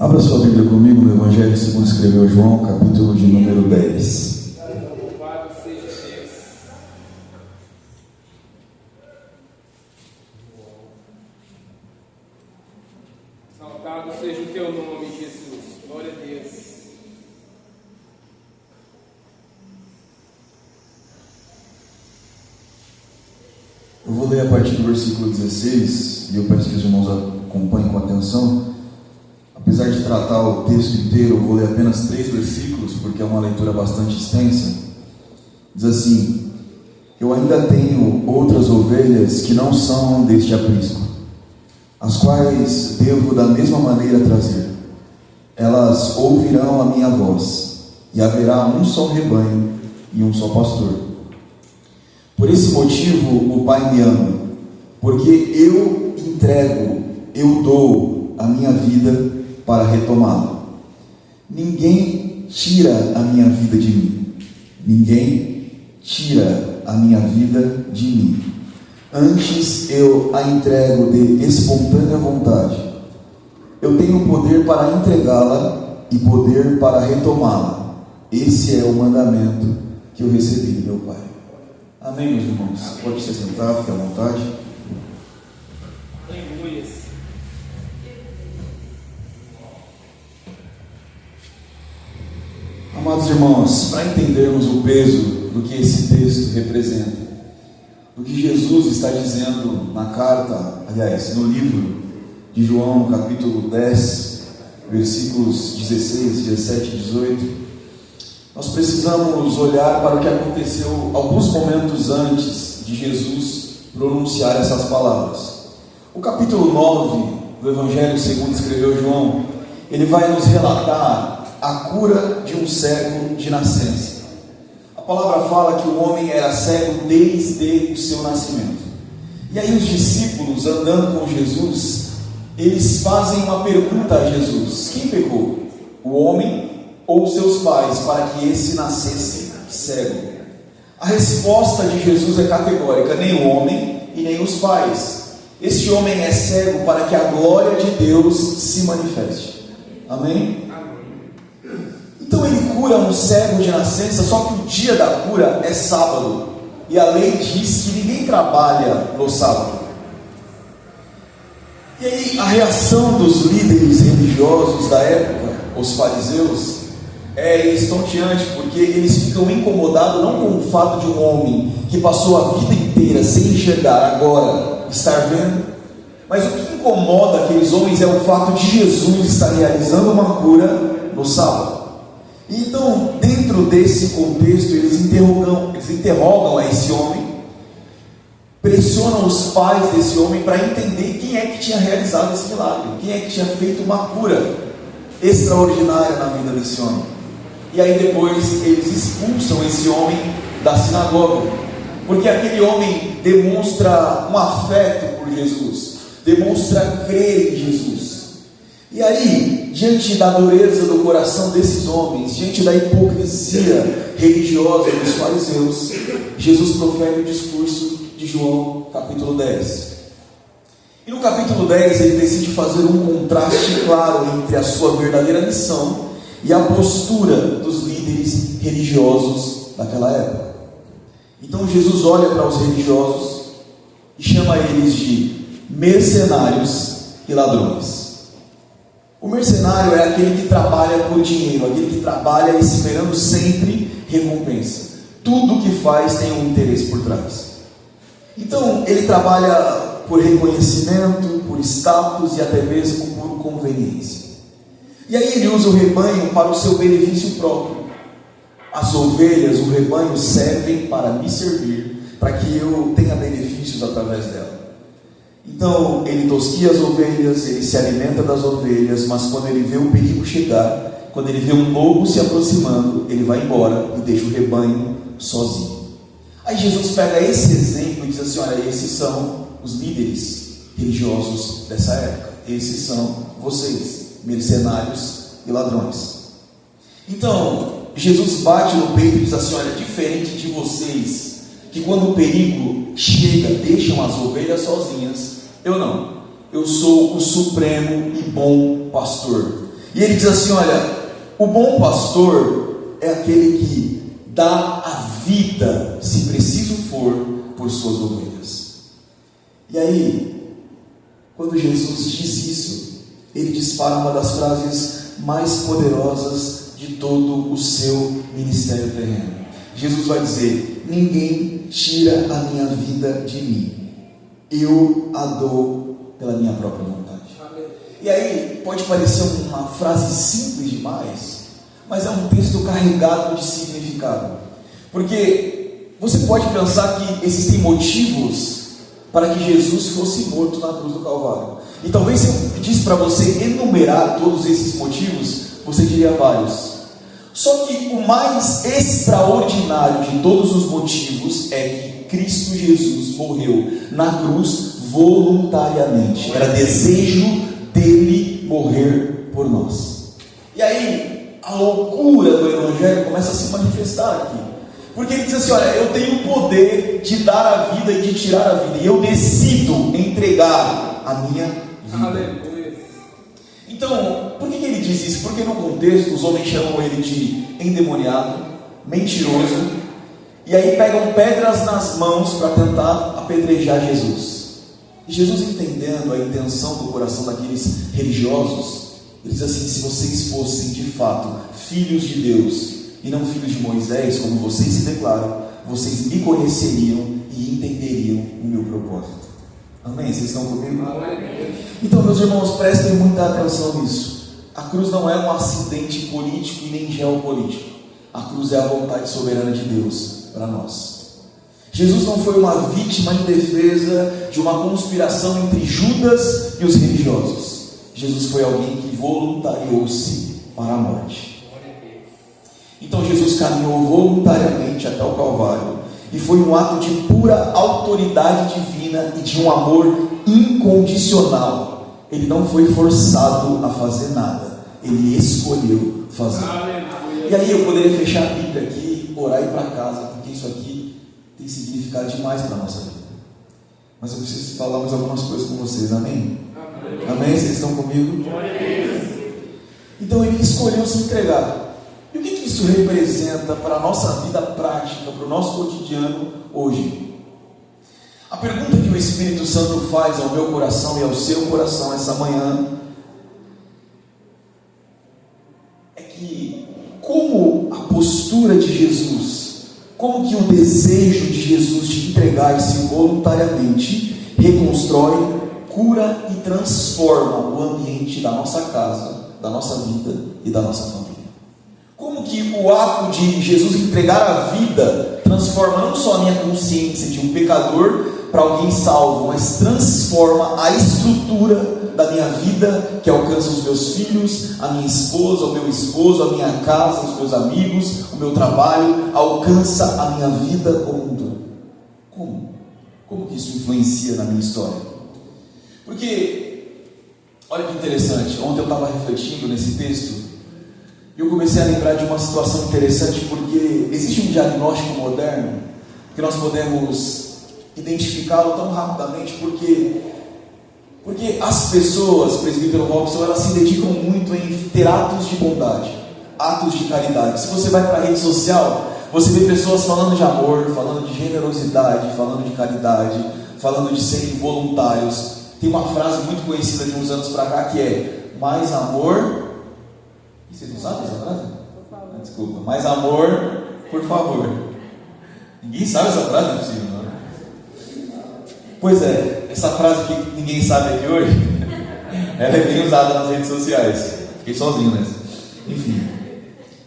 Abra sua Bíblia comigo no Evangelho segundo escreveu João, capítulo de número 10. Louvado seja Deus. Exaltado seja o teu nome, Jesus. Glória a Deus. Eu vou ler a partir do versículo 16 e eu peço que os irmãos acompanhem com atenção. Apesar de tratar o texto inteiro, eu vou ler apenas 3 versículos, porque é uma leitura bastante extensa. Diz assim: eu ainda tenho outras ovelhas que não são deste aprisco, as quais devo da mesma maneira trazer. Elas ouvirão a minha voz, e haverá um só rebanho e um só pastor. Por esse motivo o Pai me ama, porque eu entrego, eu dou a minha vida para retomá-la. Ninguém tira a minha vida de mim. Ninguém tira a minha vida de mim. Antes eu a entrego de espontânea vontade. Eu tenho poder para entregá-la e poder para retomá-la. Esse é o mandamento que eu recebi de meu Pai. Amém, meus irmãos? Pode se sentar, fique à vontade. Aleluia. Amados irmãos, para entendermos o peso do que esse texto representa, do que Jesus está dizendo na carta, aliás, no livro de João, capítulo 10, versículos 16, 17 e 18, nós precisamos olhar para o que aconteceu alguns momentos antes de Jesus pronunciar essas palavras. O capítulo 9 do Evangelho segundo escreveu João, ele vai nos relatar a cura de um cego de nascença. A palavra fala que o homem era cego desde o seu nascimento. E aí os discípulos, andando com Jesus, eles fazem uma pergunta a Jesus: quem pecou? O homem ou seus pais, para que esse nascesse cego? A resposta de Jesus é categórica: nem o homem e nem os pais. Este homem é cego para que a glória de Deus se manifeste. Amém? Então ele cura um cego de nascença, só que o dia da cura é sábado, e a lei diz que ninguém trabalha no sábado. E aí a reação dos líderes religiosos da época, os fariseus, é estonteante, porque eles ficam incomodados não com o fato de um homem que passou a vida inteira sem enxergar, agora estar vendo, mas o que incomoda aqueles homens é o fato de Jesus estar realizando uma cura no sábado. Então, dentro desse contexto, eles interrogam a esse homem, pressionam os pais desse homem para entender quem é que tinha realizado esse milagre, quem é que tinha feito uma cura extraordinária na vida desse homem. E aí depois eles expulsam esse homem da sinagoga, porque aquele homem demonstra um afeto por Jesus, demonstra crer em Jesus. E aí, diante da dureza do coração desses homens, diante da hipocrisia religiosa dos fariseus, Jesus profere o discurso de João, capítulo 10. E no capítulo 10 ele decide fazer um contraste claro entre a sua verdadeira missão e a postura dos líderes religiosos daquela época. Então Jesus olha para os religiosos e chama eles de mercenários e ladrões. O mercenário é aquele que trabalha por dinheiro, aquele que trabalha esperando sempre recompensa. Tudo que faz tem um interesse por trás. Então ele trabalha por reconhecimento, por status e até mesmo por conveniência. E aí ele usa o rebanho para o seu benefício próprio. As ovelhas, o rebanho, servem para me servir, para que eu tenha benefícios através dela. Então ele tosquia as ovelhas, ele se alimenta das ovelhas, mas quando ele vê o perigo chegar, quando ele vê um lobo se aproximando, ele vai embora e deixa o rebanho sozinho. Aí Jesus pega esse exemplo e diz assim: olha, esses são os líderes religiosos dessa época, esses são vocês, mercenários e ladrões. Então Jesus bate no peito e diz assim: olha, diferente de vocês, que quando o perigo chega, deixam as ovelhas sozinhas, eu não. Eu sou o supremo e bom pastor. E ele diz assim: olha, o bom pastor é aquele que dá a vida, se preciso for, por suas ovelhas. E aí, quando Jesus diz isso, ele dispara uma das frases mais poderosas de todo o seu ministério terreno. Jesus vai dizer: ninguém tira a minha vida de mim, eu a dou pela minha própria vontade. E aí, pode parecer uma frase simples demais, mas é um texto carregado de significado. Porque você pode pensar que existem motivos para que Jesus fosse morto na cruz do Calvário. E talvez se eu pedisse para você enumerar todos esses motivos, você diria vários. Só que o mais extraordinário de todos os motivos é que Cristo Jesus morreu na cruz voluntariamente. Era desejo dele morrer por nós. E aí, a loucura do Evangelho começa a se manifestar aqui. Porque ele diz assim: olha, eu tenho o poder de dar a vida e de tirar a vida, e eu decido entregar a minha vida. Aleluia. Então, por que ele diz isso? Porque no contexto os homens chamam ele de endemoniado, mentiroso, e aí pegam pedras nas mãos para tentar apedrejar Jesus. E Jesus, entendendo a intenção do coração daqueles religiosos, ele diz assim: se vocês fossem de fato filhos de Deus e não filhos de Moisés, como vocês se declaram, vocês me conheceriam e entenderiam o meu propósito. Amém? Vocês estão comigo? Amém. Então, meus irmãos, prestem muita atenção nisso. A cruz não é um acidente político e nem geopolítico. A cruz é a vontade soberana de Deus para nós. Jesus não foi uma vítima indefesa de uma conspiração entre Judas e os religiosos. Jesus foi alguém que voluntariou-se para a morte. Então Jesus caminhou voluntariamente até o Calvário, e foi um ato de pura autoridade divina e de um amor incondicional. Ele não foi forçado a fazer nada, ele escolheu fazer. E aí eu poderia fechar a Bíblia aqui, orar e ir para casa, porque isso aqui tem significado demais para a nossa vida. Mas eu preciso falar mais algumas coisas com vocês, amém? Amém? Vocês estão comigo? Então ele escolheu se entregar. E o que isso representa para a nossa vida prática, para o nosso cotidiano hoje? A pergunta que o Espírito Santo faz ao meu coração e ao seu coração essa manhã é que, como a postura de Jesus, como que o desejo de Jesus de entregar-se voluntariamente reconstrói, cura e transforma o ambiente da nossa casa, da nossa vida e da nossa família. Como que o ato de Jesus entregar a vida transforma não só a minha consciência de um pecador para alguém salvo, mas transforma a estrutura da minha vida, que alcança os meus filhos, a minha esposa, o meu esposo, a minha casa, os meus amigos, o meu trabalho, alcança a minha vida como um todo. Como que isso influencia na minha história? Porque, olha que interessante, ontem eu estava refletindo nesse texto, e eu comecei a lembrar de uma situação interessante, porque existe um diagnóstico moderno que nós podemos identificá-lo tão rapidamente, porque as pessoas, presbítero Robson, elas se dedicam muito em ter atos de bondade, atos de caridade. Se você vai para a rede social, você vê pessoas falando de amor, falando de generosidade, falando de caridade, falando de serem voluntários. Tem uma frase muito conhecida de uns anos para cá que é: mais amor. Vocês não sabem essa frase? Desculpa. Mais amor, por favor. Ninguém sabe essa frase, não é possível, não? Pois é, essa frase que ninguém sabe aqui hoje, ela é bem usada nas redes sociais. Fiquei sozinho nessa. Enfim,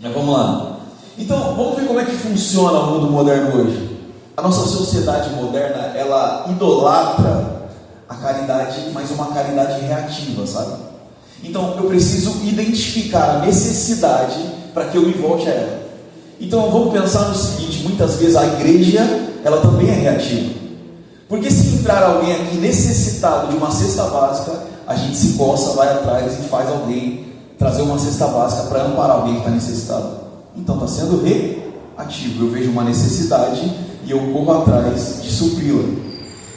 mas vamos lá. Então, vamos ver como é que funciona o mundo moderno hoje. A nossa sociedade moderna, ela idolatra a caridade, mas uma caridade reativa, sabe? Então, eu preciso identificar a necessidade para que eu me volte a ela. Então, vamos pensar no seguinte: muitas vezes a igreja, ela também é reativa. Porque se entrar alguém aqui necessitado de uma cesta básica, a gente se coça, vai atrás e faz alguém trazer uma cesta básica para amparar alguém que está necessitado. Então, está sendo reativo. Eu vejo uma necessidade e eu corro atrás de supri-la.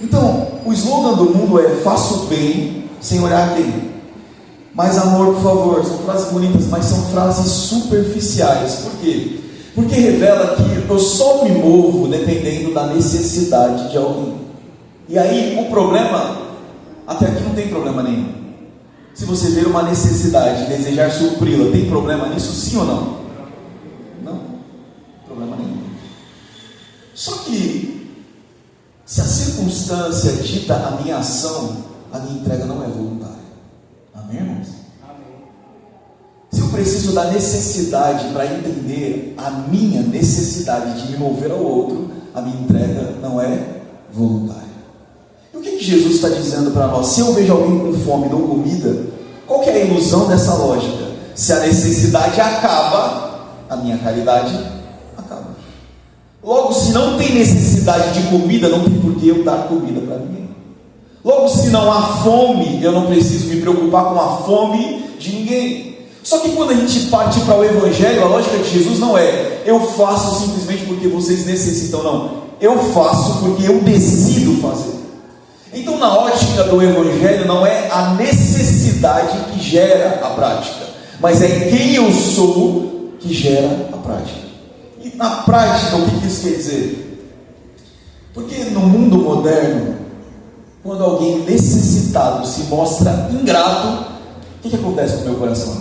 Então, o slogan do mundo é: faça o bem sem olhar quem. mais amor, por favor. São frases bonitas, mas são frases superficiais. Por quê? Porque revela que eu só me movo dependendo da necessidade de alguém. E aí o problema, até aqui não tem problema nenhum. Se você ver uma necessidade e desejar supri-la, tem problema nisso, sim ou não? Não, problema nenhum. Só que, se a circunstância dita a minha ação, a minha entrega não é voluntária. Amém, irmãos? Amém. Se eu preciso da necessidade para entender a minha necessidade de me mover ao outro, a minha entrega não é voluntária. E o que Jesus está dizendo para nós? Se eu vejo alguém com fome e dou comida, qual que é a ilusão dessa lógica? Se a necessidade acaba, a minha caridade acaba. Logo, se não tem necessidade de comida, não tem por que eu dar comida para ninguém. Logo, se não há fome, eu não preciso me preocupar com a fome de ninguém. Só que quando a gente parte para o Evangelho, a lógica de Jesus não é eu faço simplesmente porque vocês necessitam, não. Eu faço porque eu decido fazer. Então, na ótica do Evangelho, não é a necessidade que gera a prática, mas é quem eu sou que gera a prática. E na prática, o que isso quer dizer? Porque no mundo moderno, quando alguém necessitado se mostra ingrato, o que acontece com o meu coração?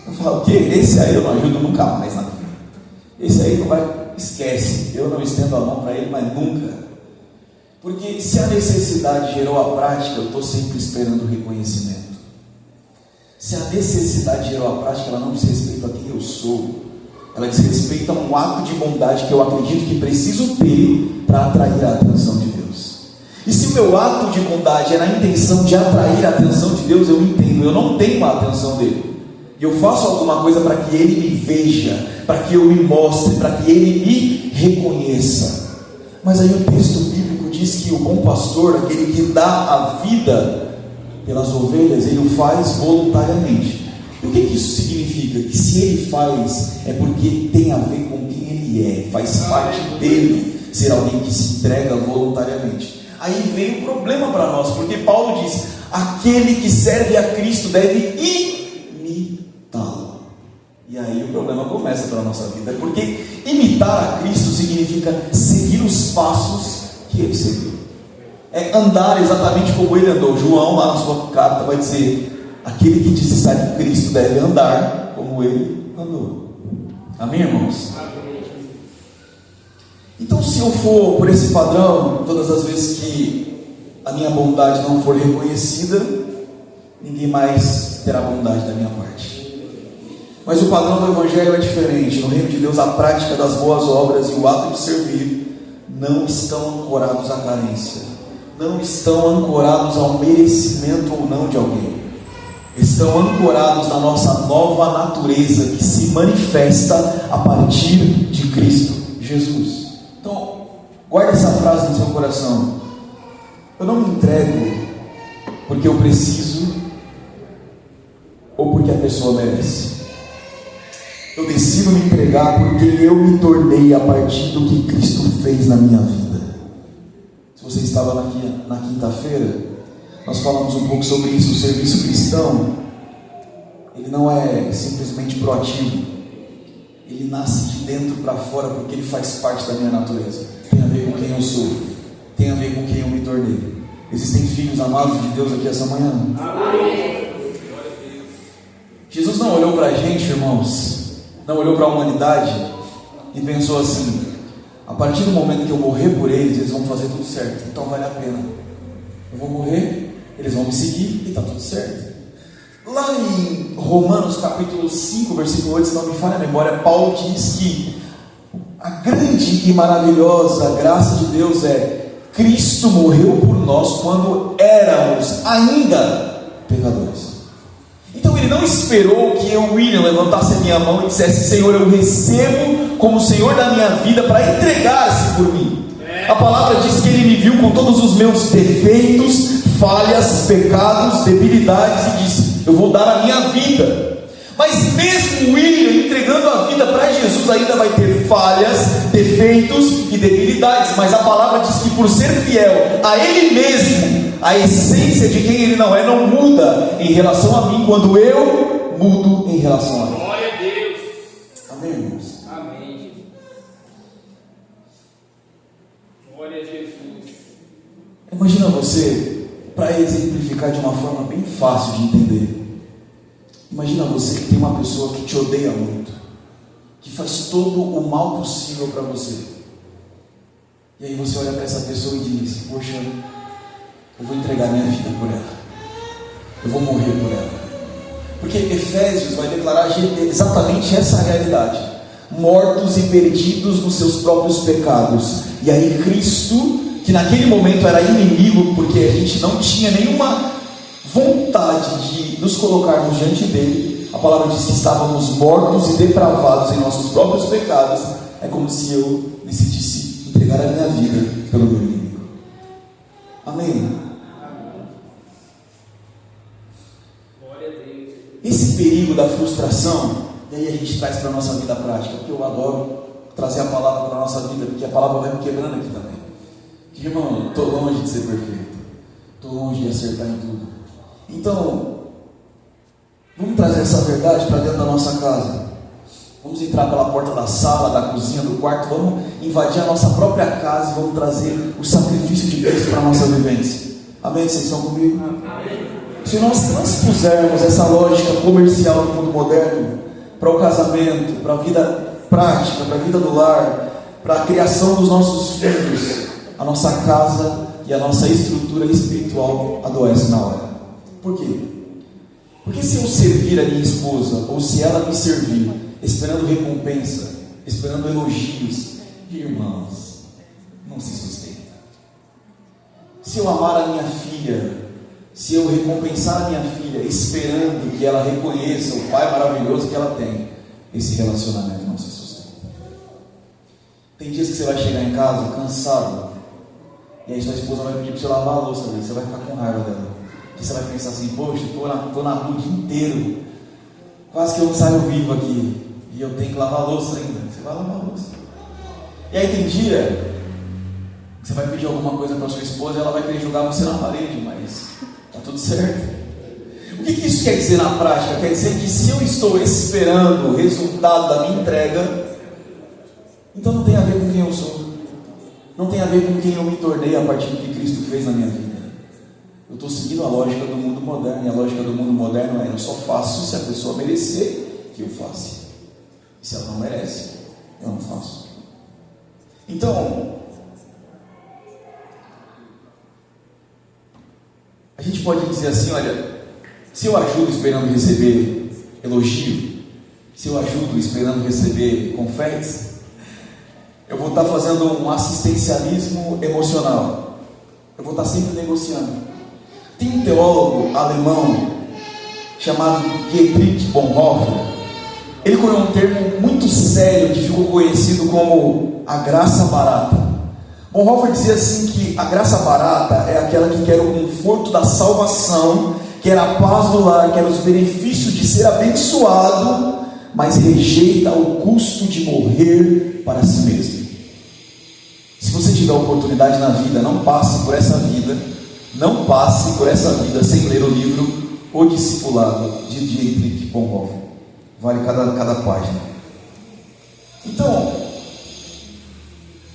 Eu falo, o quê? Esse aí eu não ajudo nunca mais na vida. Esse aí não vai, esquece, eu não estendo a mão para ele, mas nunca. Porque se a necessidade gerou a prática, eu estou sempre esperando o reconhecimento. Se a necessidade gerou a prática, ela não diz respeito a quem eu sou, ela diz respeito a um ato de bondade que eu acredito que preciso ter para atrair a atenção de Deus. E se o meu ato de bondade é na intenção de atrair a atenção de Deus, eu entendo, eu não tenho a atenção dele. E eu faço alguma coisa para que ele me veja, para que eu me mostre, para que ele me reconheça. Mas aí o texto bíblico diz que o bom pastor, aquele que dá a vida pelas ovelhas, ele o faz voluntariamente. E o que isso significa? Que se ele faz, é porque tem a ver com quem ele é, faz parte dele ser alguém que se entrega voluntariamente. Aí vem o problema para nós, porque Paulo diz, aquele que serve a Cristo deve imitá-lo. E aí o problema começa para a nossa vida, porque imitar a Cristo significa seguir os passos que ele seguiu, é andar exatamente como ele andou. João lá na sua carta vai dizer, aquele que diz estar em Cristo deve andar como ele andou. Amém, irmãos? Então, se eu for por esse padrão, todas as vezes que a minha bondade não for reconhecida, ninguém mais terá bondade da minha parte. Mas o padrão do Evangelho é diferente. No reino de Deus, a prática das boas obras e o ato de servir não estão ancorados à carência, não estão ancorados ao merecimento ou não de alguém. Estão ancorados na nossa nova natureza que se manifesta a partir de Cristo Jesus. Então, guarde essa frase no seu coração. Eu não me entrego porque eu preciso ou porque a pessoa merece. Eu decido me entregar porque eu me tornei a partir do que Cristo fez na minha vida. Se você estava na quinta-feira, nós falamos um pouco sobre isso. O serviço cristão, ele não é simplesmente proativo, ele nasce de dentro para fora, porque ele faz parte da minha natureza. Tem a ver com quem eu sou, tem a ver com quem eu me tornei. Existem filhos amados de Deus aqui essa manhã. Amém. Jesus não olhou para a gente, irmãos, não olhou para a humanidade e pensou assim, a partir do momento que eu morrer por eles, eles vão fazer tudo certo, então vale a pena. Eu vou morrer, eles vão me seguir e está tudo certo. Lá em Romanos capítulo 5, versículo 8, se não me falha a memória, Paulo diz que a grande e maravilhosa graça de Deus é Cristo morreu por nós quando éramos ainda pecadores. Então ele não esperou que eu, William, levantasse a minha mão e dissesse, Senhor, eu recebo como Senhor da minha vida para entregar-se por mim. A palavra diz que ele me viu com todos os meus defeitos, falhas, pecados, debilidades e disse, eu vou dar a minha vida. Mas mesmo William entregando a vida para Jesus ainda vai ter falhas, defeitos e debilidades. Mas a palavra diz que por ser fiel a Ele mesmo, A essência de quem Ele não é não muda em relação a mim quando eu mudo em relação a Ele. Glória a Deus. Amém, irmãos? Amém, Jesus. Glória a Jesus. Imagina você, para exemplificar de uma forma bem fácil de entender. Imagina você que tem uma pessoa que te odeia muito, que faz todo o mal possível para você. E aí você olha para essa pessoa e diz: poxa, eu vou entregar minha vida por ela, eu vou morrer por ela. Porque Efésios vai declarar exatamente essa realidade: mortos e perdidos nos seus próprios pecados. E aí Cristo, que naquele momento era inimigo, porque a gente não tinha nenhuma vontade de nos colocarmos diante dele, a palavra diz que estávamos mortos e depravados em nossos próprios pecados. É como se eu decidisse entregar a minha vida pelo meu inimigo. Amém? Glória a Deus. Esse perigo da frustração, e aí a gente traz para a nossa vida prática, porque eu adoro trazer a palavra para a nossa vida, porque a palavra vai me quebrando aqui também. Irmão, eu estou longe de ser perfeito, estou longe de acertar em tudo. Então, vamos trazer essa verdade para dentro da nossa casa. Vamos entrar pela porta da sala, da cozinha, do quarto. Vamos invadir a nossa própria casa e vamos trazer o sacrifício de Cristo para a nossa vivência. Amém? Vocês estão comigo? Amém. Se nós transpusermos essa lógica comercial do mundo moderno para o casamento, para a vida prática, para a vida do lar, para a criação dos nossos filhos, a nossa casa e a nossa estrutura espiritual adoece na hora. Por quê? Porque se eu servir a minha esposa, ou se ela me servir, esperando recompensa, esperando elogios, irmãos, não se sustenta. Se eu amar a minha filha, se eu recompensar a minha filha, esperando que ela reconheça o pai maravilhoso que ela tem, esse relacionamento não se sustenta. Tem dias que você vai chegar em casa cansado, e aí sua esposa vai pedir para você lavar a louça, você vai ficar com raiva dela. E você vai pensar assim: poxa, estou na rua o dia inteiro, quase que eu não saio vivo aqui, e eu tenho que lavar a louça ainda. Você vai lavar a louça. E aí tem dia que você vai pedir alguma coisa para sua esposa e ela vai querer jogar você na parede, mas está tudo certo. O que isso quer dizer na prática? Quer dizer que se eu estou esperando o resultado da minha entrega, então não tem a ver com quem eu sou, não tem a ver com quem eu me tornei a partir do que Cristo fez na minha vida. Eu estou seguindo a lógica do mundo moderno, e a lógica do mundo moderno é: eu só faço se a pessoa merecer que eu faça, e se ela não merece, eu não faço. Então, a gente pode dizer assim: olha, se eu ajudo esperando receber elogio, se eu ajudo esperando receber confetes, eu vou estar fazendo um assistencialismo emocional, eu vou estar sempre negociando. Tem um teólogo alemão chamado Dietrich Bonhoeffer. Ele cunhou um termo muito sério que ficou conhecido como a graça barata. Bonhoeffer dizia assim que a graça barata é aquela que quer o conforto da salvação, quer a paz do lar, quer os benefícios de ser abençoado, mas rejeita o custo de morrer para si mesmo. Se você tiver oportunidade na vida, não passe por essa vida sem ler o livro O Discipulado de Dietrich Bonhoeffer. Vale cada página. Então,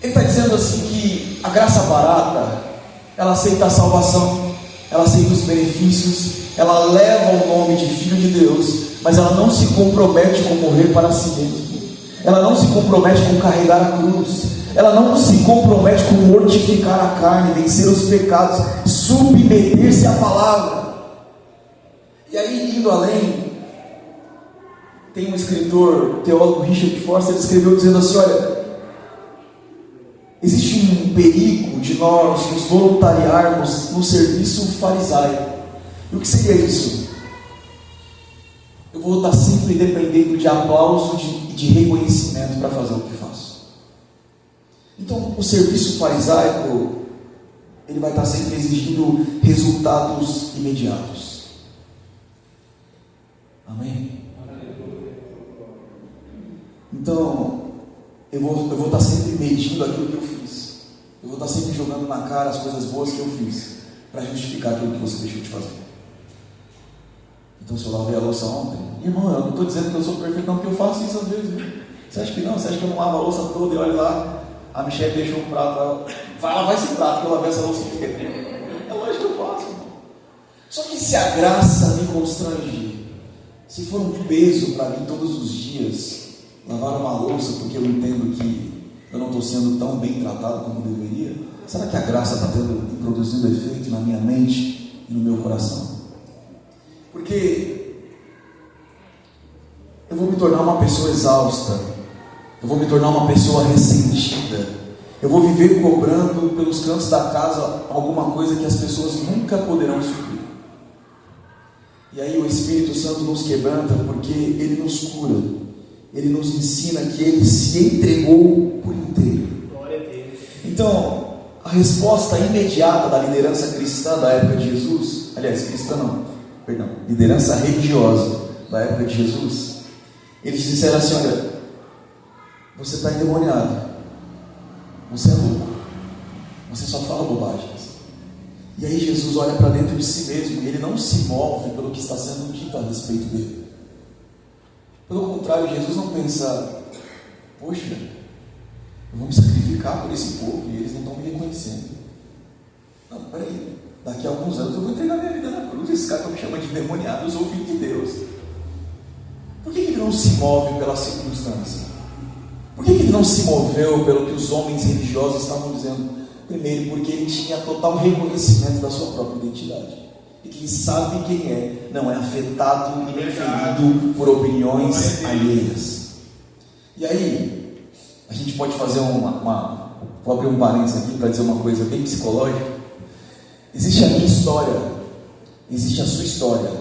ele está dizendo assim que a graça barata, ela aceita a salvação, ela aceita os benefícios, ela leva o nome de Filho de Deus, mas ela não se compromete com morrer para si mesmo, ela não se compromete com carregar a cruz, ela não se compromete com mortificar a carne, vencer os pecados, submeter-se à palavra. E aí, indo além, tem um escritor, teólogo, Richard Foster, ele escreveu dizendo assim: olha, existe um perigo de nós nos voluntariarmos no serviço farisaico. E o que seria isso? Eu vou estar sempre dependendo de aplauso e de reconhecimento para fazer o que faço. Então, o serviço farisaico, ele vai estar sempre exigindo resultados imediatos. Amém? Então, eu vou estar sempre medindo aquilo que eu fiz. Eu vou estar sempre jogando na cara as coisas boas que eu fiz. para justificar aquilo que você deixou de fazer. Então, se eu lavei a louça ontem, irmão, eu não estou dizendo que eu sou perfeito, não, porque eu faço isso às vezes. Viu? Você acha que não? Você acha que eu não lavo a louça toda e olha lá, a Michelle deixou um prato, vai lavar esse prato que eu lavei essa louça inteira. É lógico que eu faço, irmão. Só que se a graça me constrange, se for um peso para mim todos os dias, lavar uma louça porque eu entendo que eu não estou sendo tão bem tratado como deveria, será que a graça está produzindo efeito na minha mente e no meu coração? Porque eu vou me tornar uma pessoa exausta, eu vou me tornar uma pessoa ressentida, eu vou viver cobrando pelos cantos da casa alguma coisa que as pessoas nunca poderão suprir. E aí o Espírito Santo nos quebranta porque Ele nos cura, Ele nos ensina que Ele se entregou por inteiro. Então, a resposta imediata da liderança cristã da época de Jesus, aliás, cristã não, perdão, liderança religiosa da época de Jesus, eles disseram assim: olha, você está endemoniado, você é louco, você só fala bobagens. E aí Jesus olha para dentro de si mesmo e ele não se move pelo que está sendo dito a respeito dele. Pelo contrário, Jesus não pensa: poxa, eu vou me sacrificar por esse povo e eles não estão me reconhecendo. Não, peraí, daqui a alguns anos eu vou entregar minha vida na cruz. Esse cara que me chama de endemoniado, eu sou filho de Deus. Por que ele não se move pela circunstância? Por que ele não se moveu pelo que os homens religiosos estavam dizendo? Primeiro, porque ele tinha total reconhecimento da sua própria identidade. E que sabe quem é, não é afetado e nem ferido por opiniões alheias. E aí, a gente pode fazer vou abrir um parênteses aqui para dizer uma coisa bem psicológica. Existe a minha história, existe a sua história,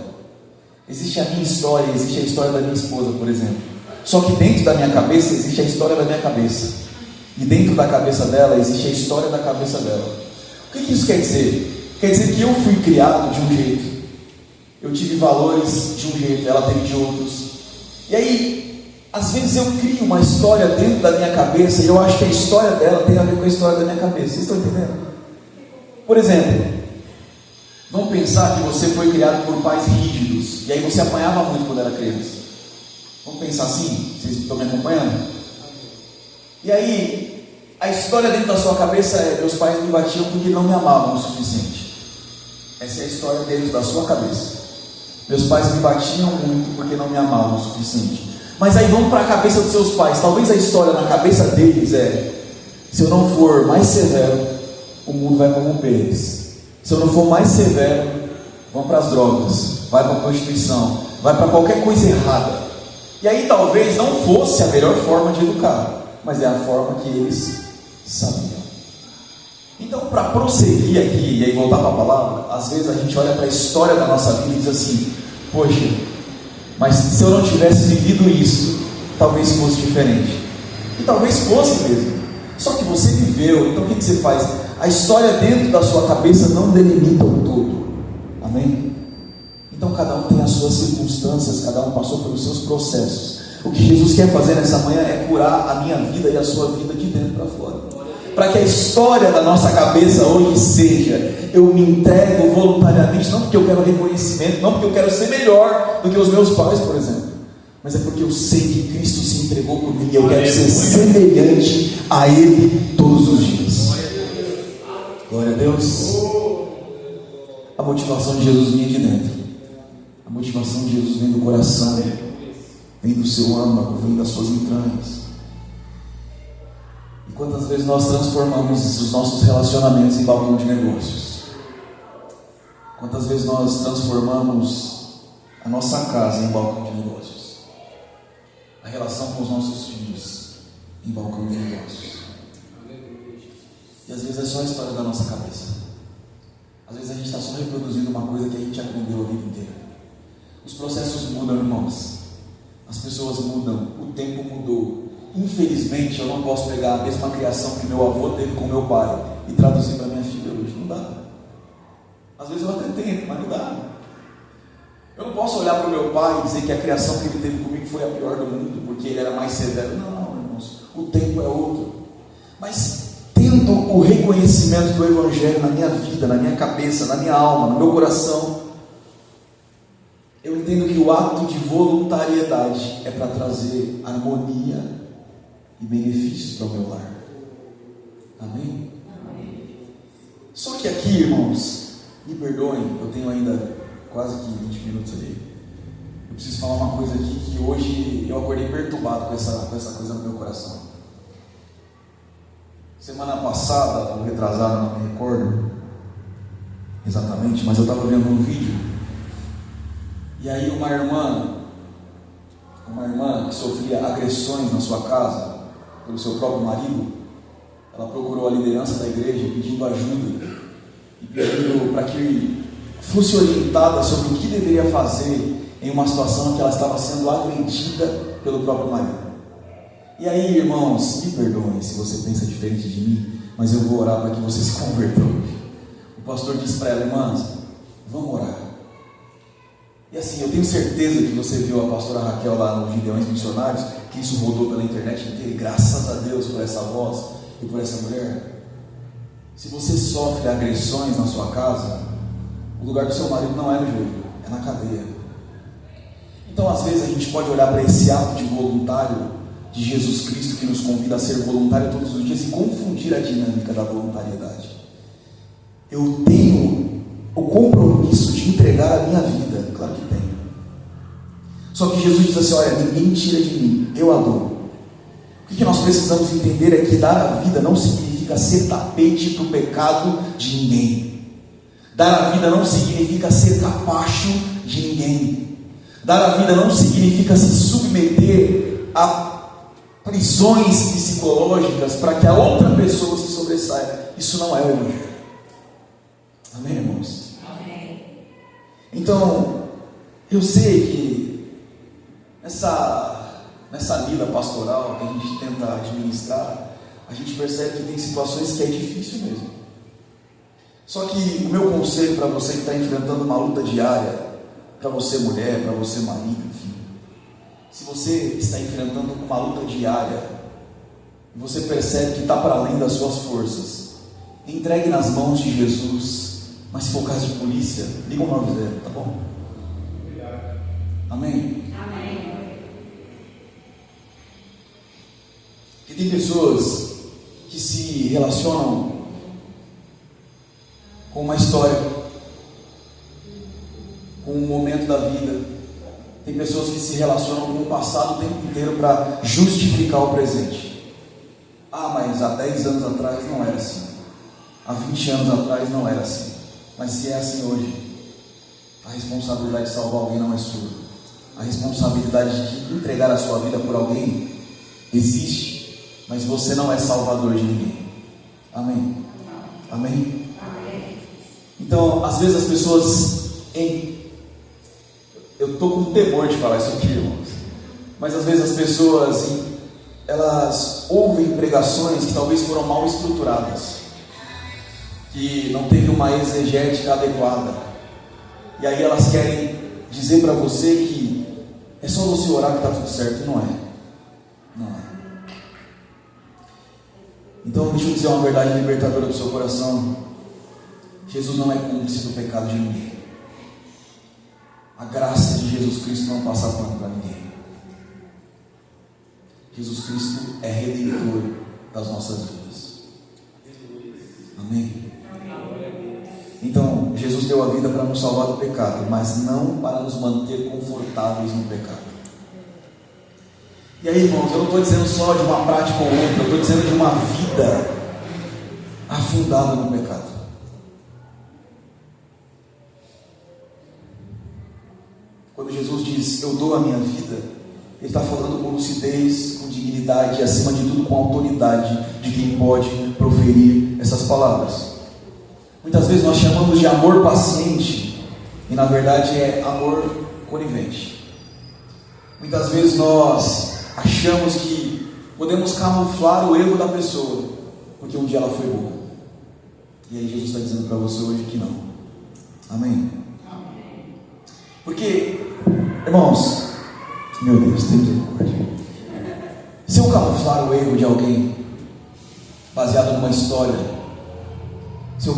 existe a minha história, existe a história da minha esposa, por exemplo. Só que dentro da minha cabeça existe a história da minha cabeça. E dentro da cabeça dela existe a história da cabeça dela. O que isso quer dizer? Quer dizer que eu fui criado de um jeito, eu tive valores de um jeito, ela teve de outros. E aí, às vezes eu crio uma história dentro da minha cabeça e eu acho que a história dela tem a ver com a história da minha cabeça. Vocês estão entendendo? Por exemplo, vamos pensar que você foi criado por pais rígidos e aí você apanhava muito quando era criança. Vamos pensar assim? Vocês estão me acompanhando? E aí, a história dentro da sua cabeça é: meus pais me batiam porque não me amavam o suficiente. Essa é a história dentro da sua cabeça. Meus pais me batiam muito porque não me amavam o suficiente. Mas aí vamos para a cabeça dos seus pais. Talvez a história na cabeça deles é: se eu não for mais severo, o mundo vai corromper eles. Se eu não for mais severo, vão para as drogas, vai para a prostituição, vai para qualquer coisa errada. E aí talvez não fosse a melhor forma de educar, mas é a forma que eles sabiam. Então, para prosseguir aqui e aí voltar para a palavra, às vezes a gente olha para a história da nossa vida e diz assim: poxa, mas se eu não tivesse vivido isso, talvez fosse diferente. E talvez fosse mesmo. Só que você viveu, então o que você faz? A história dentro da sua cabeça não delimita o todo. Amém? Então cada um tem as suas circunstâncias, cada um passou pelos seus processos. O que Jesus quer fazer nessa manhã é curar a minha vida e a sua vida de dentro para fora. Para que a história da nossa cabeça hoje seja: eu me entrego voluntariamente, não porque eu quero reconhecimento, não porque eu quero ser melhor do que os meus pais, por exemplo, mas é porque eu sei que Cristo se entregou por mim e eu quero ser semelhante a Ele todos os dias. Glória a Deus. A motivação de Jesus vinha de dentro. A motivação de Jesus vem do coração, vem do seu âmago, vem das suas entranhas. E quantas vezes nós transformamos os nossos relacionamentos em balcão de negócios? Quantas vezes nós transformamos a nossa casa em balcão de negócios? A relação com os nossos filhos em balcão de negócios? E às vezes é só a história da nossa cabeça. Às vezes a gente está só reproduzindo uma coisa que a gente aprendeu a vida inteira. Os processos mudam, irmãos. As pessoas mudam, o tempo mudou. Infelizmente, eu não posso pegar a mesma criação que meu avô teve com meu pai e traduzir para minha filha hoje. Não dá. Às vezes eu até tento, mas não dá. Eu não posso olhar para o meu pai e dizer que a criação que ele teve comigo foi a pior do mundo, porque ele era mais severo. Não, irmãos. O tempo é outro. Mas tendo tendo o reconhecimento do Evangelho na minha vida, na minha cabeça, na minha alma, no meu coração, eu entendo que o ato de voluntariedade é para trazer harmonia e benefícios para o meu lar. Amém? Só que aqui, irmãos, me perdoem, eu tenho ainda quase que 20 minutos ali. Eu preciso falar uma coisa aqui que hoje eu acordei perturbado com essa coisa no meu coração. Semana passada, ou retrasada, não me recordo exatamente, mas eu estava vendo um vídeo, e aí uma irmã que sofria agressões na sua casa pelo seu próprio marido, ela procurou a liderança da igreja pedindo ajuda e pedindo para que fosse orientada sobre o que deveria fazer em uma situação em que ela estava sendo agredida pelo próprio marido. E aí, irmãos, me perdoem se você pensa diferente de mim, mas eu vou orar para que você se converta hoje. O pastor disse para ela: irmãs, vamos orar. E assim, eu tenho certeza que você viu a pastora Raquel lá no Gideões Missionários, que isso rodou pela internet inteira, e graças a Deus por essa voz e por essa mulher. Se você sofre agressões na sua casa, o lugar do seu marido não é no joelho, é na cadeia. Então às vezes a gente pode olhar para esse ato de voluntário de Jesus Cristo, que nos convida a ser voluntário todos os dias, e confundir a dinâmica da voluntariedade. Eu tenho o compromisso de entregar a minha vida, claro que tenho. Só que Jesus diz assim: olha, ninguém tira de mim, eu a dou. O que nós precisamos entender é que dar a vida não significa ser tapete para o pecado de ninguém. Dar a vida não significa ser capacho de ninguém. Dar a vida não significa se submeter a prisões psicológicas para que a outra pessoa se sobressaia. Isso não é o Evangelho. Amém, irmãos? Amém. Então, eu sei que nessa vida pastoral que a gente tenta administrar, a gente percebe que tem situações que é difícil mesmo. Só que o meu conselho para você que está enfrentando uma luta diária, para você mulher, para você marido, enfim, se você está enfrentando uma luta diária e você percebe que está para além das suas forças, entregue nas mãos de Jesus. Mas se for caso de polícia, liga o 90, tá bom? Amém? Amém. Porque tem pessoas que se relacionam com uma história, com um momento da vida. Tem pessoas que se relacionam com o passado o tempo inteiro para justificar o presente. Ah, mas há 10 anos atrás não era assim. Há 20 anos atrás não era assim. Mas se é assim hoje, a responsabilidade de salvar alguém não é sua. A responsabilidade de entregar a sua vida por alguém existe, mas você não é salvador de ninguém. Amém? Amém? Então, às vezes as pessoas... Eu estou com temor de falar isso aqui, irmãos. Mas às vezes as pessoas, elas ouvem pregações que talvez foram mal estruturadas, que não teve uma exegética adequada, e aí elas querem dizer para você que é só você orar que está tudo certo. Não é. Então deixa eu dizer uma verdade libertadora do seu coração: Jesus não é cúmplice do pecado de ninguém. A graça de Jesus Cristo não passa pano para ninguém. Jesus Cristo é redentor das nossas vidas. Amém? Então, Jesus deu a vida para nos salvar do pecado, mas não para nos manter confortáveis no pecado. E aí, irmãos, eu não estou dizendo só de uma prática ou outra, eu estou dizendo de uma vida afundada no pecado. Quando Jesus diz, eu dou a minha vida, Ele está falando com lucidez, com dignidade e, acima de tudo, com autoridade de quem pode proferir essas palavras. Muitas vezes nós chamamos de amor paciente, e na verdade é amor conivente. Muitas vezes nós achamos que podemos camuflar o erro da pessoa, porque um dia ela foi boa. E aí Jesus está dizendo para você hoje que não. Amém? Porque, irmãos, meu Deus, tem misericórdia. Se eu camuflar o erro de alguém, baseado numa história, se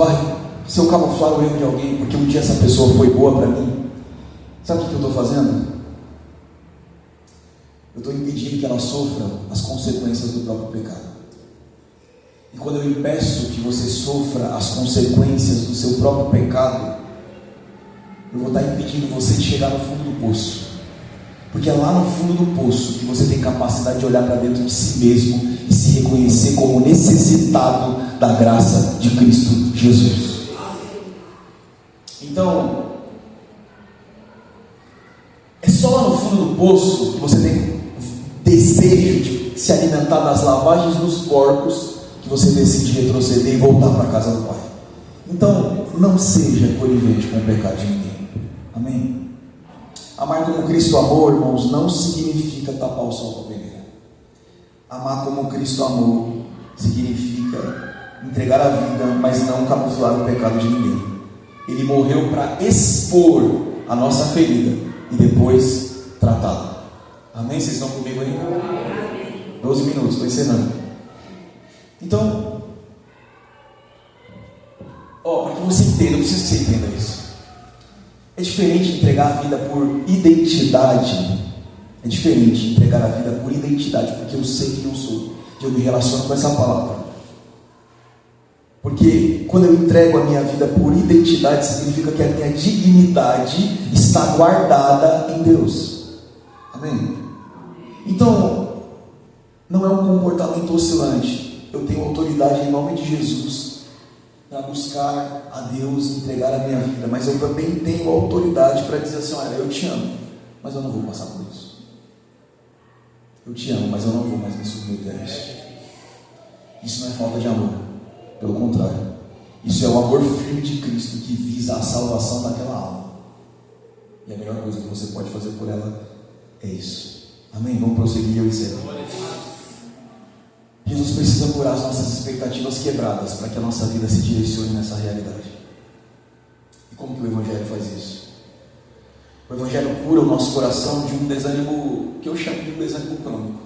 eu camuflar o erro de alguém porque um dia essa pessoa foi boa para mim, sabe o que eu estou fazendo? Eu estou impedindo que ela sofra as consequências do próprio pecado. E quando eu impeço que você sofra as consequências do seu próprio pecado, eu vou estar impedindo você de chegar no fundo do poço. Porque é lá no fundo do poço que você tem capacidade de olhar para dentro de si mesmo e se reconhecer como necessitado da graça de Cristo Jesus. Então, é só lá no fundo do poço que você tem desejo de se alimentar das lavagens dos porcos, que você decide retroceder e voltar para a casa do Pai. Então, não seja conivente com o pecado de ninguém. Amém? Amar como Cristo amou, irmãos, não significa tapar o sol com a peneira. Amar como Cristo amou significa entregar a vida, mas não camuflar o pecado de ninguém. Ele morreu para expor a nossa ferida e depois tratá-la. Amém? Vocês estão comigo aí? 12 minutos, estou encerrando. Então, para que você entenda, eu preciso que você entenda isso. É diferente entregar a vida por identidade. É diferente entregar a vida por identidade, porque eu sei quem eu sou, e eu me relaciono com essa palavra. Porque quando eu entrego a minha vida por identidade, significa que a minha dignidade está guardada em Deus. Amém? Então, não é um comportamento oscilante. Eu tenho autoridade em nome de Jesus para buscar a Deus e entregar a minha vida, mas eu também tenho autoridade para dizer assim: olha, eu te amo, mas eu não vou passar por isso. Eu te amo, mas eu não vou mais me submeter a isso. Isso não é falta de amor, pelo contrário, isso é o amor firme de Cristo que visa a salvação daquela alma, e a melhor coisa que você pode fazer por ela é isso. Amém? Vamos prosseguir, eu encerro. Jesus precisa curar as nossas expectativas quebradas para que a nossa vida se direcione nessa realidade. E como que o Evangelho faz isso? O Evangelho cura o nosso coração de um desânimo, que eu chamo de um desânimo crônico.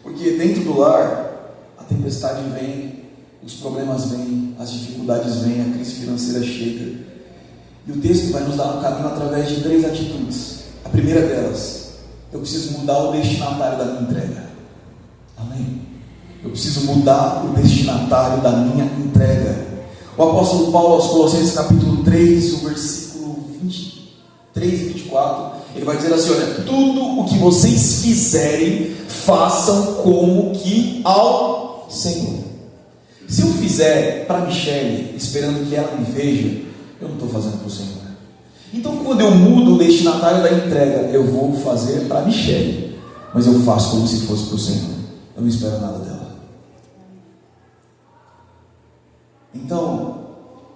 Porque dentro do lar, a tempestade vem, os problemas vêm, as dificuldades vêm, a crise financeira chega. E o texto vai nos dar um caminho através de 3 atitudes. A primeira delas: eu preciso mudar o destinatário da minha entrega. Amém? Eu preciso mudar o destinatário da minha entrega. O apóstolo Paulo, aos Colossenses capítulo 3, o versículo 23 e 24, ele vai dizer assim: olha, tudo o que vocês fizerem, façam como que ao Senhor. Se eu fizer para Michele, esperando que ela me veja, eu não estou fazendo para o Senhor. Então, quando eu mudo o destinatário da entrega, eu vou fazer para Michele, mas eu faço como se fosse para o Senhor. Eu não espero nada dela. Então,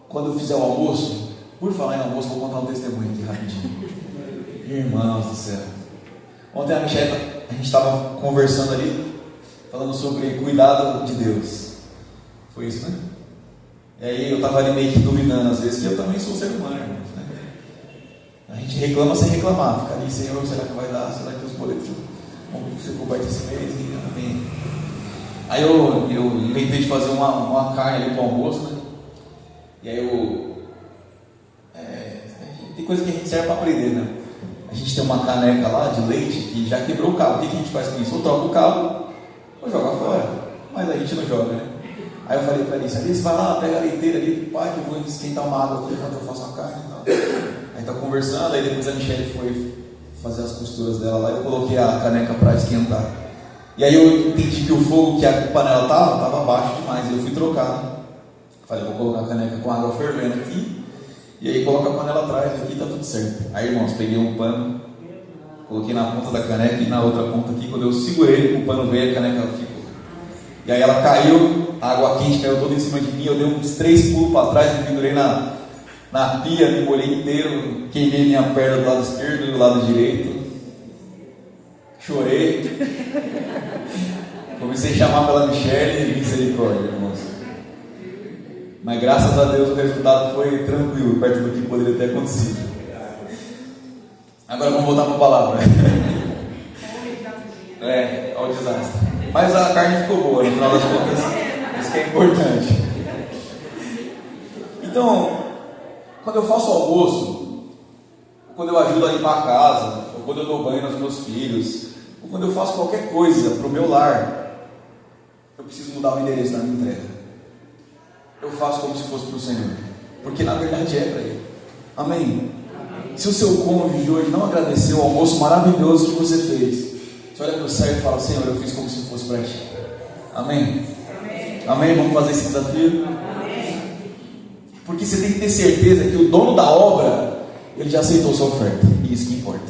quando eu fizer o almoço, por falar em almoço, vou contar um testemunho aqui rapidinho. Irmãos do céu, ontem a Michelle, a gente estava conversando ali, falando sobre cuidado de Deus. Foi isso, né? E aí eu estava ali meio que duvidando às vezes, que eu também sou ser humano, irmãos, né? A gente reclama sem reclamar, fica ali: Senhor, será que vai dar? Será que os boletos vão ser cobertos esse mês? Amém. Aí eu inventei de fazer uma carne ali para o almoço, né? E aí tem coisa que a gente serve para aprender, né? A gente tem uma caneca lá de leite que já quebrou o cabo. O que a gente faz com isso? Ou troca o cabo ou joga fora. Mas a gente não joga, né? Aí eu falei para ele: Alice, vai lá, pega a leiteira ali, pai, que eu vou esquentar uma água aqui enquanto eu faço a carne e tal. Aí tá conversando, aí depois a Michelle foi fazer as costuras dela lá, eu coloquei a caneca para esquentar. E aí eu entendi que o fogo que a panela estava baixo demais, e eu fui trocar. Falei: vou colocar a caneca com água fervendo aqui, e aí coloca a panela atrás aqui, tá tudo certo. Aí, irmãos, peguei um pano, coloquei na ponta da caneca e na outra ponta aqui. Quando eu segurei, o pano veio e a caneca ficou. E aí ela caiu, a água quente caiu toda em cima de mim, eu dei uns 3 pulos para trás, me pendurei na pia, me molhei inteiro, queimei minha perna do lado esquerdo e do lado direito. Chorei. Comecei a chamar pela Michelle, misericórdia, irmãos. Mas graças a Deus o resultado foi tranquilo, perto do que poderia ter acontecido. Agora vamos voltar para a palavra. Olha o desastre. Mas a carne ficou boa, no final das contas, Isso que é importante. Então, quando eu faço almoço, ou quando eu ajudo a limpar a casa, ou quando eu dou banho nos meus filhos, ou quando eu faço qualquer coisa para o meu lar, eu preciso mudar o endereço da minha entrega. Eu faço como se fosse para o Senhor, porque na verdade é para Ele. Amém? Se o seu cônjuge de hoje não agradeceu o almoço maravilhoso que você fez, você olha para o céu e fala: Senhor, eu fiz como se fosse para Ti. Amém? Amém? Vamos fazer esse desafio? Porque você tem que ter certeza que o dono da obra, ele já aceitou sua oferta. E isso que importa.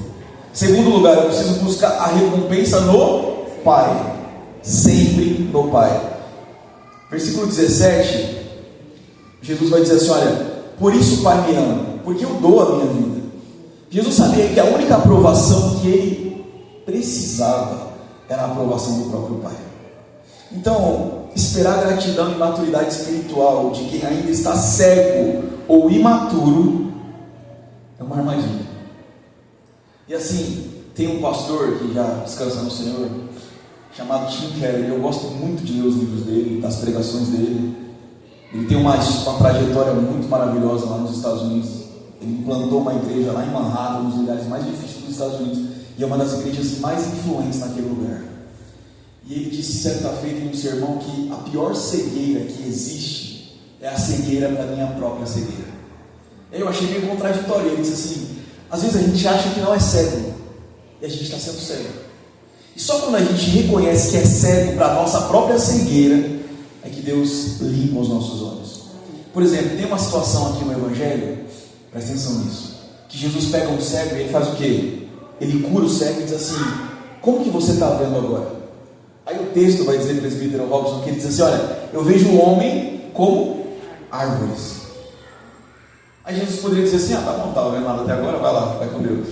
Segundo lugar, eu preciso buscar a recompensa no Pai. Sempre no Pai. Versículo 17, Jesus vai dizer assim: olha, por isso o Pai me ama, porque eu dou a minha vida. Jesus sabia que a única aprovação que ele precisava era a aprovação do próprio Pai. Então, esperar gratidão e maturidade espiritual de quem ainda está cego ou imaturo é uma armadilha. E assim, tem um pastor que já descansa no Senhor, chamado Tim Keller. Eu gosto muito de ler os livros dele, das pregações dele. Ele tem uma trajetória muito maravilhosa lá nos Estados Unidos. Ele implantou uma igreja lá em Manhattan, um dos lugares mais difíceis dos Estados Unidos, e é uma das igrejas mais influentes naquele lugar. E ele disse certa feita em um sermão que a pior cegueira que existe é a cegueira para a minha própria cegueira. Eu achei meio contraditório. Ele disse assim: às vezes a gente acha que não é cego, e a gente está sendo cego. E só quando a gente reconhece que é cego para a nossa própria cegueira, é que Deus limpa os nossos olhos. Por exemplo, tem uma situação aqui no Evangelho, presta atenção nisso, que Jesus pega um cego e ele faz o quê? Ele cura o cego e diz assim: como que você está vendo agora? Aí o texto vai dizer, presbítero Robson, que ele diz assim: olha, eu vejo o homem como árvores. Aí Jesus poderia dizer assim: ah, tá bom, não estava vendo nada até agora, vai lá, vai com Deus.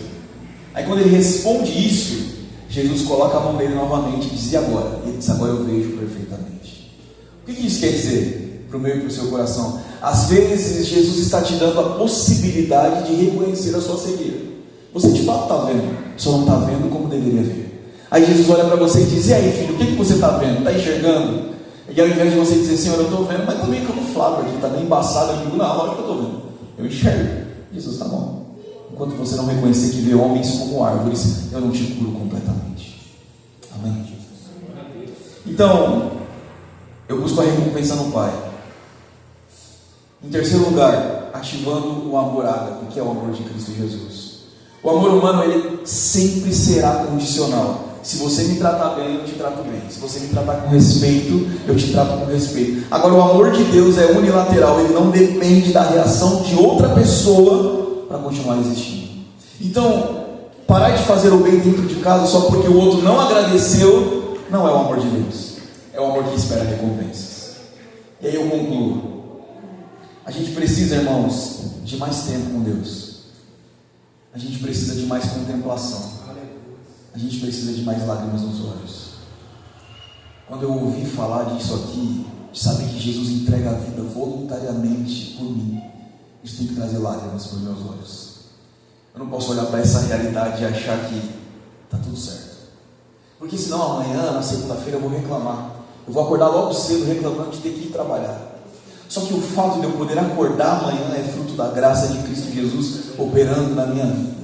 Aí quando ele responde isso, Jesus coloca a mão dele novamente e diz: e agora? Ele diz: agora eu vejo perfeitamente. O que isso quer dizer para o meu e para o seu coração? Às vezes Jesus está te dando a possibilidade de reconhecer a sua cegueira. Você de fato está vendo, só não está vendo como deveria ver. Aí Jesus olha para você e diz: e aí, filho, o que você está vendo? Está enxergando? E ao invés de você dizer: Senhor, eu estou vendo, mas está meio camuflado aqui, está meio embaçado aqui. Não, olha que eu estou vendo, eu enxergo. Jesus: está bom. Enquanto você não reconhecer que vê homens como árvores, eu não te curo completamente. Amém? Então, eu busco a recompensa no Pai. Em terceiro lugar, ativando o amor ágape, que é o amor de Cristo Jesus. O amor humano, ele sempre será condicional. Se você me tratar bem, eu te trato bem. Se você me tratar com respeito, eu te trato com respeito. Agora, o amor de Deus é unilateral. Ele não depende da reação de outra pessoa para continuar existindo. Então, parar de fazer o bem dentro de casa só porque o outro não agradeceu, não é o amor de Deus. É o amor que espera recompensas. E aí eu concluo. A gente precisa, irmãos, de mais tempo com Deus. A gente precisa de mais contemplação. A gente precisa de mais lágrimas nos olhos. Quando eu ouvi falar disso aqui, de saber que Jesus entrega a vida voluntariamente por mim, isso tem que trazer lágrimas para os meus olhos. Eu não posso olhar para essa realidade e achar que está tudo certo. Porque senão amanhã, na segunda-feira, eu vou reclamar. Eu vou acordar logo cedo reclamando de ter que ir trabalhar. Só que o fato de eu poder acordar amanhã é fruto da graça de Cristo Jesus operando na minha vida.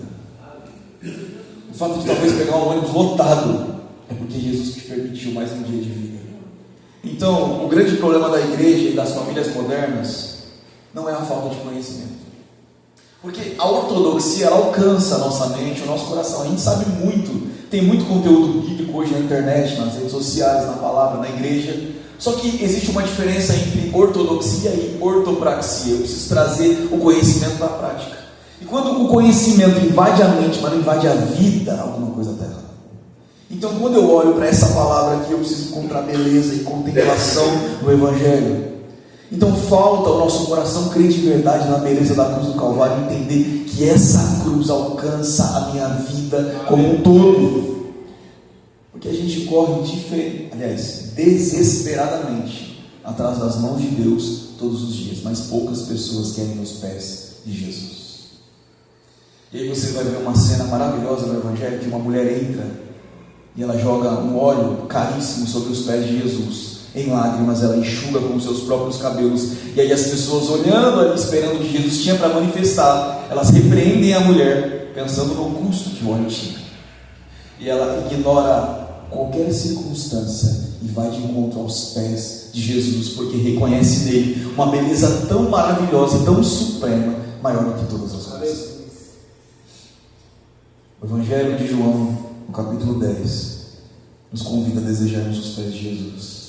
O fato de talvez pegar um ônibus lotado é porque Jesus me permitiu mais um dia de vida. Então, o grande problema da igreja e das famílias modernas não é a falta de conhecimento. Porque a ortodoxia, ela alcança a nossa mente, o nosso coração. A gente sabe muito, tem muito conteúdo bíblico hoje na internet, nas redes sociais, na palavra, na igreja. Só que existe uma diferença entre ortodoxia e ortopraxia. Eu preciso trazer o conhecimento da prática. E quando o conhecimento invade a mente, mas não invade a vida, alguma coisa está errada. Então, quando eu olho para essa palavra aqui, eu preciso encontrar beleza e contemplação no Evangelho. Então, falta ao nosso coração crer de verdade na beleza da cruz do Calvário e entender que essa cruz alcança a minha vida como um todo. Porque a gente corre desesperadamente atrás das mãos de Deus todos os dias, mas poucas pessoas querem os pés de Jesus. E aí você vai ver uma cena maravilhosa no Evangelho, que uma mulher entra e ela joga um óleo caríssimo sobre os pés de Jesus. em lágrimas, ela enxuga com os seus próprios cabelos. E aí as pessoas olhando ali, esperando o que Jesus tinha para manifestar, elas repreendem a mulher, pensando no custo que o óleo tinha. E ela ignora qualquer circunstância e vai de encontro aos pés de Jesus, porque reconhece nele uma beleza tão maravilhosa e tão suprema, maior do que todas as coisas. O Evangelho de João, no capítulo 10, nos convida a desejarmos os pés de Jesus.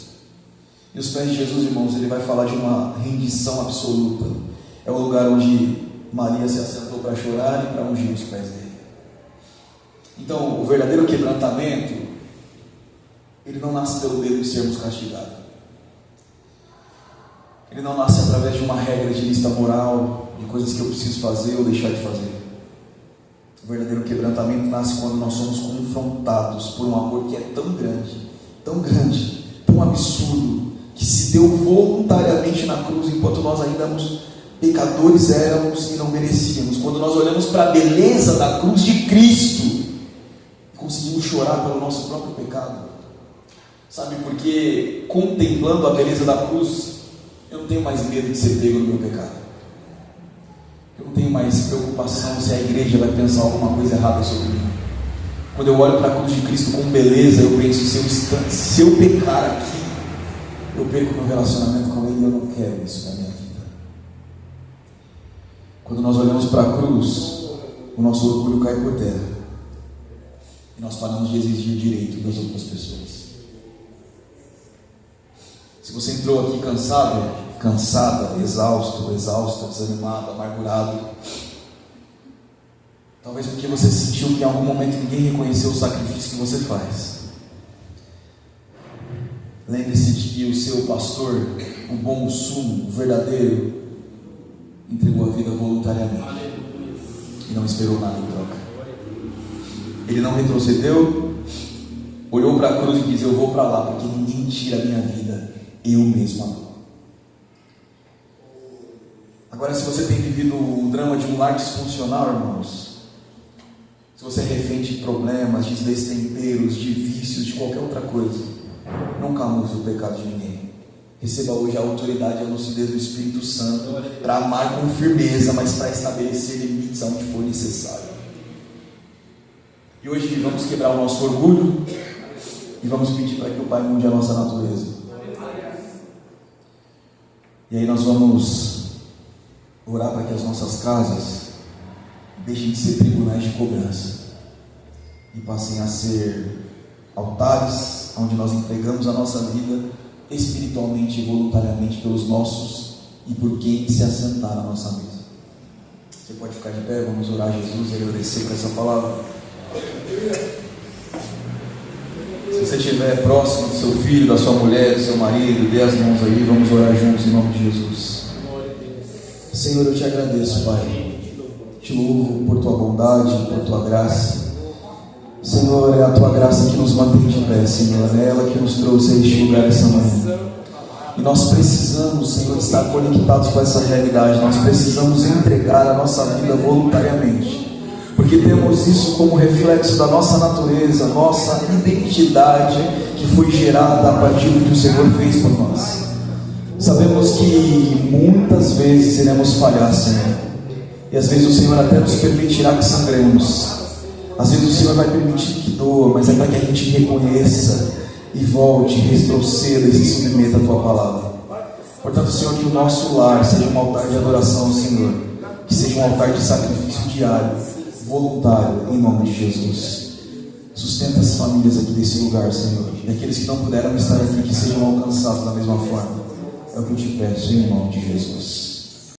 E os pés de Jesus, irmãos, ele vai falar de uma rendição absoluta. É o lugar onde Maria se assentou para chorar e para ungir os pés dele. Então, o verdadeiro quebrantamento, ele não nasce pelo medo de sermos castigados. Ele não nasce através de uma regra de lista moral, de coisas que eu preciso fazer ou deixar de fazer. O verdadeiro quebrantamento nasce quando nós somos confrontados por um amor que é tão grande, tão absurdo, que se deu voluntariamente na cruz, enquanto nós ainda pecadores éramos e não merecíamos. Quando nós olhamos para a beleza da cruz de Cristo, conseguimos chorar pelo nosso próprio pecado. Sabe, porque contemplando a beleza da cruz, eu não tenho mais medo de ser pego no meu pecado. Eu não tenho mais preocupação se a igreja vai pensar alguma coisa errada sobre mim. Quando eu olho para a cruz de Cristo com beleza, eu penso, se eu pecar aqui, eu perco meu relacionamento com Ele e eu não quero isso na minha vida. Quando nós olhamos para a cruz, o nosso orgulho cai por terra. E nós paramos de exigir direito das outras pessoas. Se você entrou aqui cansada, exausta, desanimado, amargurado, talvez porque você sentiu que em algum momento ninguém reconheceu o sacrifício que você faz. Lembre-se de que o seu pastor, o bom, o sumo, o verdadeiro, entregou a vida voluntariamente e não esperou nada em troca. Ele não retrocedeu, olhou para a cruz e disse: eu vou para lá, porque ninguém tira a minha vida, eu mesmo a dou. Agora, se você tem vivido o drama de um lar disfuncional, irmãos, se você é refém de problemas, de destemperos, de vícios, de qualquer outra coisa, não camufle o pecado de ninguém. Receba hoje a autoridade e a lucidez do Espírito Santo para amar com firmeza, mas para estabelecer limites onde for necessário. E hoje vamos quebrar o nosso orgulho e vamos pedir para que o Pai mude a nossa natureza. E aí nós vamos orar para que as nossas casas deixem de ser tribunais de cobrança e passem a ser altares onde nós entregamos a nossa vida espiritualmente e voluntariamente pelos nossos e por quem se assentar na nossa mesa. Você pode ficar de pé, vamos orar a Jesus e agradecer por essa palavra. Se você estiver próximo do seu filho, da sua mulher, do seu marido, dê as mãos aí, vamos orar juntos em nome de Jesus. Senhor, eu te agradeço, Pai. Te louvo por tua bondade, por tua graça. Senhor, é a tua graça que nos mantém de pé, Senhor. É ela que nos trouxe a este lugar essa manhã. E nós precisamos, Senhor, estar conectados com essa realidade. Nós precisamos entregar a nossa vida voluntariamente, porque temos isso como reflexo da nossa natureza, nossa identidade que foi gerada a partir do que o Senhor fez por nós. Sabemos que muitas vezes iremos falhar, Senhor, e às vezes o Senhor até nos permitirá que sangremos. Às vezes o Senhor vai permitir que doa, mas é para que a gente reconheça e volte, retroceda e se submeta à tua palavra. Portanto, Senhor, que o nosso lar seja um altar de adoração ao Senhor, que seja um altar de sacrifício diário, voluntário, em nome de Jesus. Sustenta as famílias aqui desse lugar, Senhor, e aqueles que não puderam estar aqui, que sejam alcançados da mesma forma. É o que eu te peço, em nome de Jesus.